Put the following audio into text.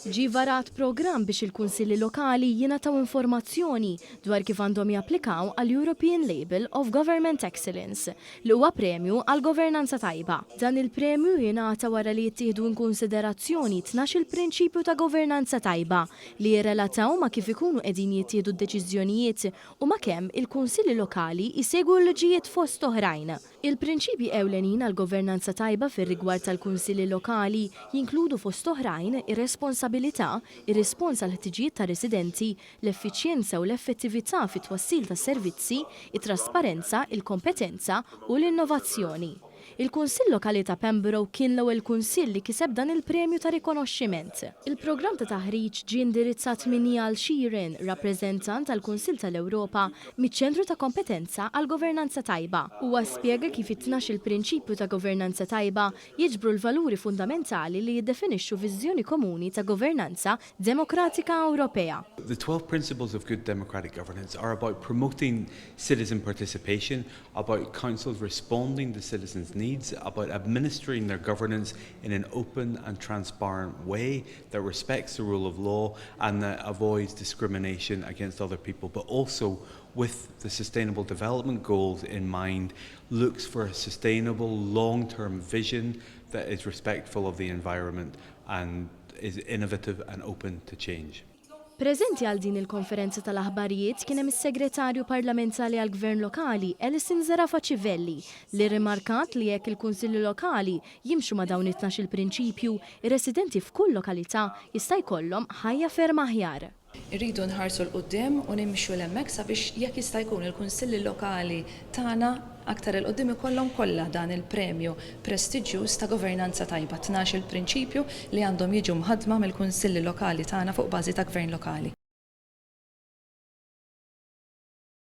Ġie varat programm biex il-kunsilli lokali jingħataw informazzjoni dwar kif għandhom japplikaw għal European Label of Government Excellence li huwa premju għal governanza tajba. Dan il-premju jingħata wara li jittieħdu konsiderazzjoni 12 il-prinċipju ta' governanza tajba li jirrelataw ma' kif ikunu qegħdin jittieħdu d-deċiżjonijiet u ma' kemm il-kunsilli lokali jsegwu l-liġijiet fost oħrajn. Il-prinċipji ewlenin għal governanza tajba fir-rigward tal-kunsilli lokali jinkludu fost oħrajn ir-responsabilità, ir-rispons għal ħtiġijiet ta' residenti, l-effiċjenza u l-effettività fit-twassil ta' servizzi, it-trasparenza, il-kompetenza u l-innovazzjoni. Il-Kunsill Lokali ta' Pembroke kien l-ewwel kunsill li kiseb dan il-premju ta' rikonoxximent. Il-programm ta' taħriġ ġie indirizzat minn Eyal Sheeran, rappreżentant tal-Kunsill tal-Ewropa miċ-Ċentru ta' Kompetenza għal Governanza Tajba. Huwa spjega kif it-12 il-prinċipju ta' governanza tajba jiġbru l-valuri fundamentali li jiddefinixxu viżjoni komuni ta' governanza demokratika Ewropea. The 12 principles of good democratic governance are about promoting citizen participation, about councils responding to citizens' needs, about administering their governance in an open and transparent way that respects the rule of law and that avoids discrimination against other people, but also with the sustainable development goals in mind, looks for a sustainable long-term vision that is respectful of the environment and is innovative and open to change. Preżenti għal din il-konferenza tal-aħbarijiet kien hemm is-Segretarju Parlamentari għall Gvern Lokali Alison Zerafa Civelli li rimarkat li jekk il-Kunsilli Lokali jimxu ma' dawn it-12 il-prinċipju, ir-residenti f'kull lokalità jista' jkollhom ħajja ferm aħjar. Irridu nħarsu l-qudiem u nimxu l-hemmhekk sabiex jekk jista' jkun il-kunsilli lokali tagħna aktar il-qudiem ikollhom kollha dan il-premju prestiġjuż ta' governanza tajba 12 il-prinċipju li għandhom jiġu mħaddma mill-kunsilli lokali tagħna fuq bażi ta' gvern lokali.